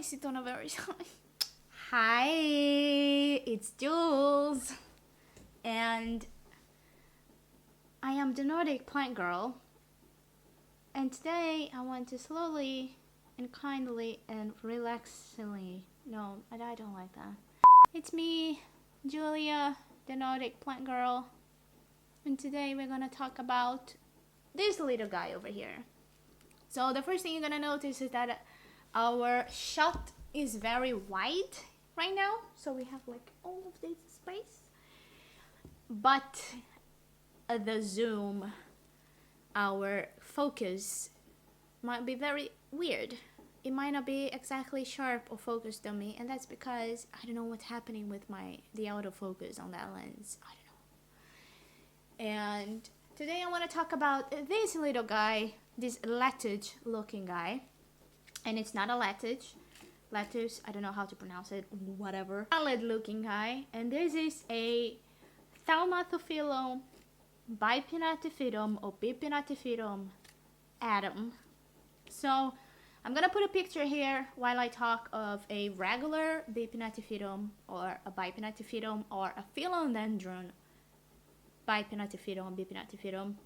sit on a very side. Hi, it's Jules, and I am the Nordic plant girl, and today I want to slowly and kindly and relaxingly, no, I don't like that. It's me, Julia, the Nordic plant girl, and today we're gonna talk about this little guy over here. So the first thing you're gonna notice is that our shot is very wide right now, so we have like all of this space, but the zoom, our focus might be very weird. It might not be exactly sharp or focused on me, and that's because I don't know what's happening with the autofocus on that lens. I don't know. And today I want to talk about this little guy, this lettuce looking guy. And it's not a lettuce, I don't know how to pronounce it, whatever. Salad looking guy. And this is a Thaumatophyllum bipinnatifidum or bipinnatifidum atom. So I'm gonna put a picture here while I talk of a regular bipinnatifidum or a bipinnatifidum or a philodendron bipinnatifidum.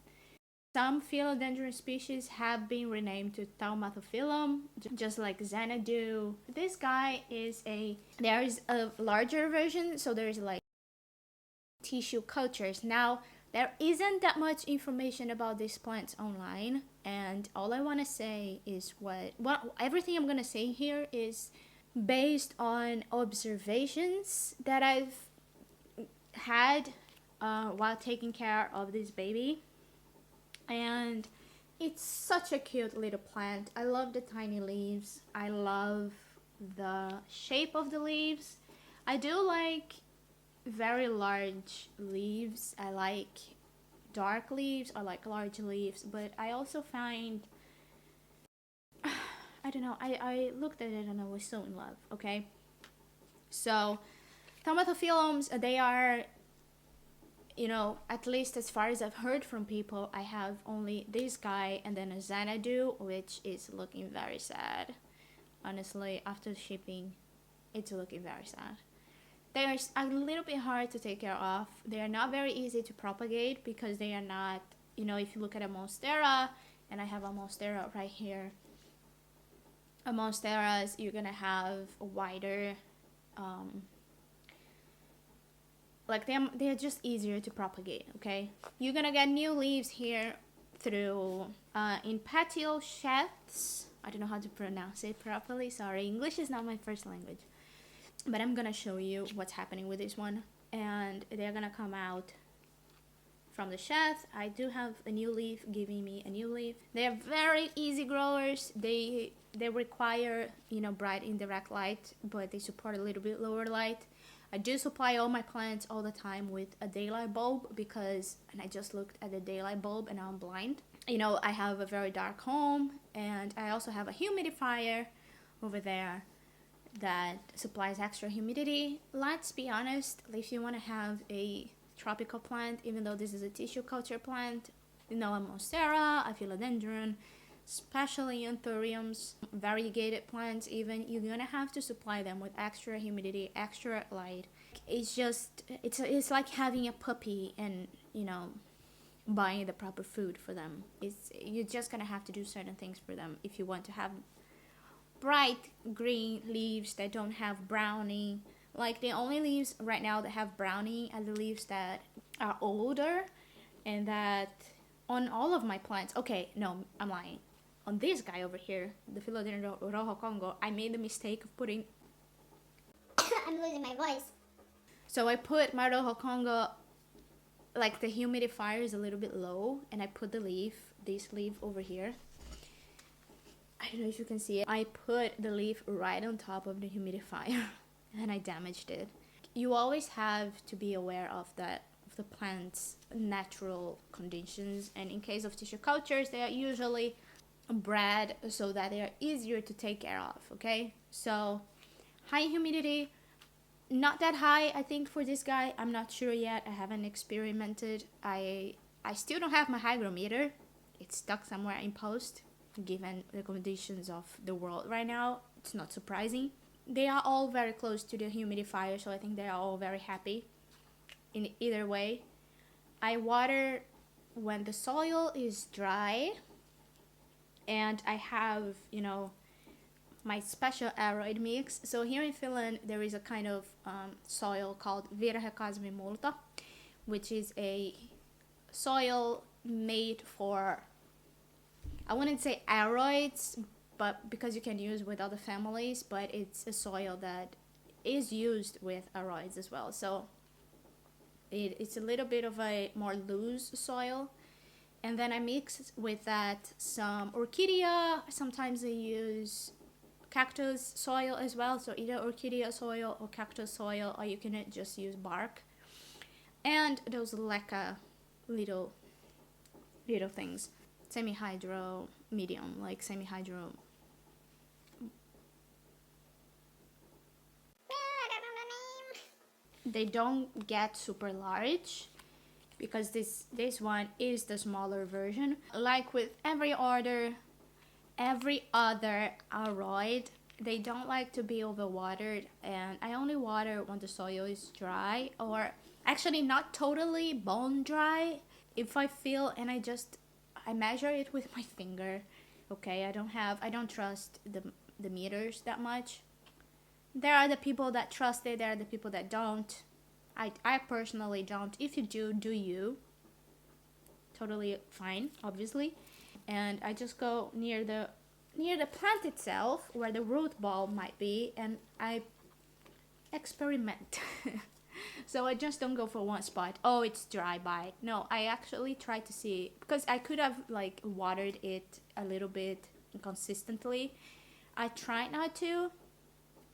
Some philodendron species have been renamed to Thaumatophyllum, just like Xanadu. This guy is there is a larger version, so there's like tissue cultures. Now, there isn't that much information about these plants online, and all I want to say is everything I'm going to say here is based on observations that I've had while taking care of this baby. And it's such a cute little plant. I love the tiny leaves. I love the shape of the leaves. I do like very large leaves. I like dark leaves. I like large leaves. But I also find, I don't know, I looked at it and I was so in love, okay? So, Thaumatophyllums, they are, at least as far as I've heard from people, I have only this guy and then a Xanadu, which is looking very sad. Honestly, after shipping, it's looking very sad. They're a little bit hard to take care of. They are not very easy to propagate because they are not, if you look at a Monstera, and I have a Monstera right here, a Monsteras, you're gonna have a wider, like they're just easier to propagate, okay? You're gonna get new leaves here through in petiole sheaths. I don't know how to pronounce it properly, sorry. English is not my first language. But I'm gonna show you what's happening with this one. And they're gonna come out from the sheath. I do have a new leaf giving me a new leaf. They're very easy growers. They require, bright indirect light, but they support a little bit lower light. I do supply all my plants all the time with a daylight bulb and I just looked at the daylight bulb and I'm blind. I have a very dark home, and I also have a humidifier over there that supplies extra humidity. Let's be honest, if you want to have a tropical plant, even though this is a tissue culture plant, a Monstera, a philodendron, especially anthuriums, variegated plants even, you're gonna have to supply them with extra humidity, extra light. It's like having a puppy and, buying the proper food for them. You're just gonna have to do certain things for them if you want to have bright green leaves that don't have browning. Like the only leaves right now that have browning are the leaves that are older, and that on all of my plants, okay, no, I'm lying. On this guy over here, the Philodendron Rojo Congo, I made the mistake of putting I'm losing my voice. So I put my Rojo Congo, like the humidifier is a little bit low, and I put this leaf over here. I don't know if you can see it. I put the leaf right on top of the humidifier and I damaged it. You always have to be aware of the plant's natural conditions, and in case of tissue cultures, they are usually bred so that they are easier to take care of, okay? So high humidity, not that high I think for this guy. I'm not sure yet. I haven't experimented. I still don't have my hygrometer. It's stuck somewhere in post given the conditions of the world right now. it's not surprising. They are all very close to the humidifier, so I think they are all very happy in either way. I water when the soil is dry, and I have, my special aroid mix. So here in Finland, there is a kind of soil called virhekasvimulta, which is a soil made for, I wouldn't say aroids, but because you can use with other families, but it's a soil that is used with aroids as well. So it's a little bit of a more loose soil. And then I mix with that some orchidea. Sometimes I use cactus soil as well. So either orchidea soil or cactus soil, or you can just use bark. And those leca little things. Semi-hydro medium, like semi-hydro. They don't get super large, because this one is the smaller version. Like with every other aroid, they don't like to be overwatered, and I only water when the soil is dry, or actually not totally bone dry. If I feel, and I measure it with my finger. Okay, I don't trust the meters that much. There are the people that trust it, there are the people that don't. I personally don't. If you do you. Totally fine, obviously. And I just go near the plant itself, where the root ball might be, and I experiment. So I just don't go for one spot. Oh, it's dry, bye. No, I actually try to see, because I could have like watered it a little bit consistently. I try not to.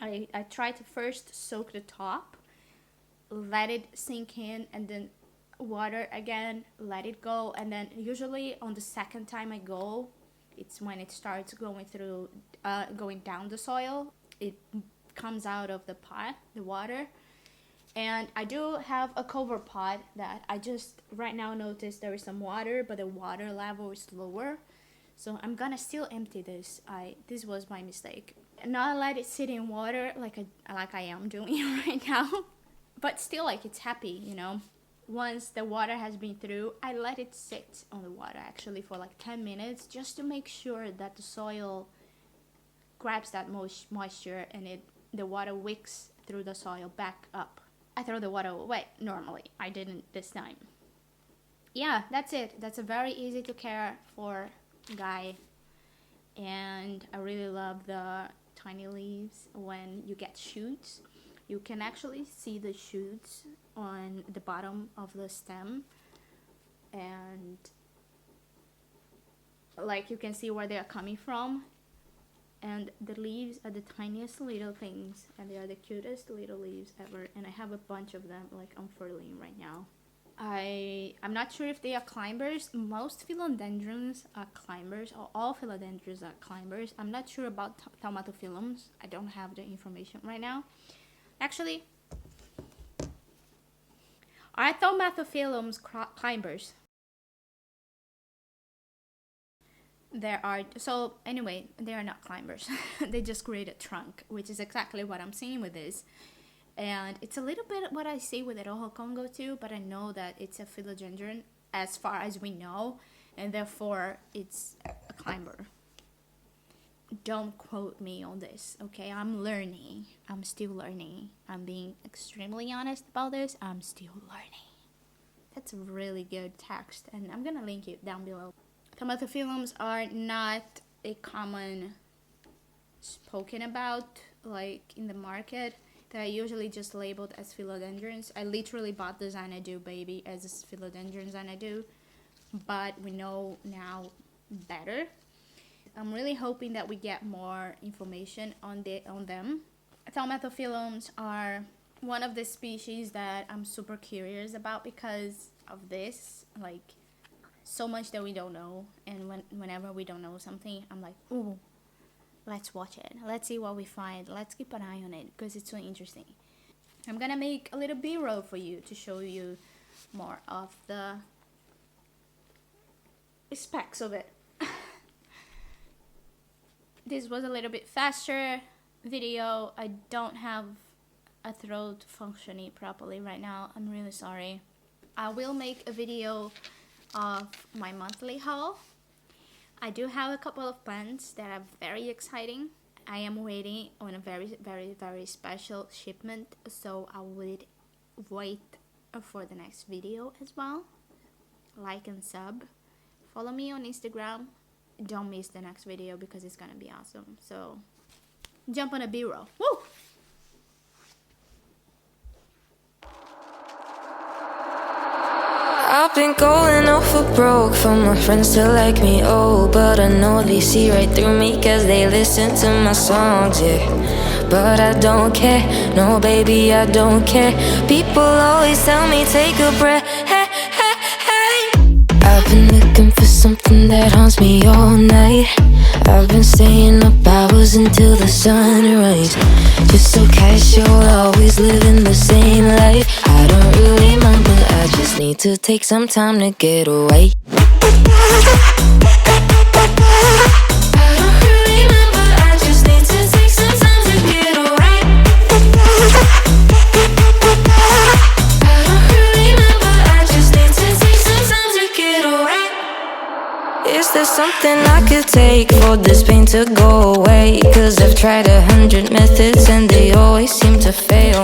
I try to first soak the top, let it sink in, and then water again, let it go, and then usually on the second time I go, it's when it starts going down the soil. It comes out of the pot, the water. And I do have a cover pot that I just right now noticed there is some water, but the water level is lower. So I'm gonna still empty this. This was my mistake. Not let it sit in water like I am doing right now. But still, like, it's happy, Once the water has been through, I let it sit on the water actually for like 10 minutes, just to make sure that the soil grabs that moisture, and the water wicks through the soil back up. I throw the water away normally. I didn't this time. Yeah, that's it. That's a very easy to care for guy. And I really love the tiny leaves when you get shoots. You can actually see the shoots on the bottom of the stem, and like you can see where they are coming from. And the leaves are the tiniest little things, and they are the cutest little leaves ever. And I have a bunch of them like unfurling right now. I'm not sure if they are climbers. Most philodendrons are climbers, or all philodendrons are climbers. I'm not sure about Thaumatophyllums. I don't have the information right now. Actually, are Thaumatophyllums climbers? They are not climbers. They just create a trunk, which is exactly what I'm seeing with this. And it's a little bit what I see with the Rojo Congo too, but I know that it's a philodendron as far as we know, and therefore it's a climber. Don't quote me on this, okay? I'm learning. I'm still learning. I'm being extremely honest about this. I'm still learning. That's a really good text, and I'm gonna link it down below. Thaumatophyllums are not a common spoken about like in the market. They are usually just labeled as philodendrons. I literally bought the Xanadu baby as a philodendron Xanadu, but we know now better. I'm really hoping that we get more information on them. Thaumatophyllums are one of the species that I'm super curious about because of this, like, so much that we don't know. And whenever we don't know something, I'm like, ooh, let's watch it. Let's see what we find. Let's keep an eye on it because it's so interesting. I'm gonna make a little B-roll for you to show you more of the specs of it. This was a little bit faster video. I don't have a throat functioning properly right now. I'm really sorry. I will make a video of my monthly haul. I do have a couple of plans that are very exciting. I am waiting on a very special shipment, so I would wait for the next video as well. Like and sub. Follow me on Instagram. Don't miss the next video because it's gonna be awesome. So jump on a B-roll. Woo! I've been going off for broke for my friends to like me, oh, but I know they see right through me cause they listen to my songs, yeah. But I don't care, no baby, I don't care. People always tell me take a breath, hey, hey, hey. I've been looking for something that haunts me all night. I've been staying up hours until the sunrise. Just so casual, always living the same life. I don't really mind, but I just need to take some time to get away. Is there something I could take for this pain to go away? Cause I've tried 100 methods and they always seem to fail.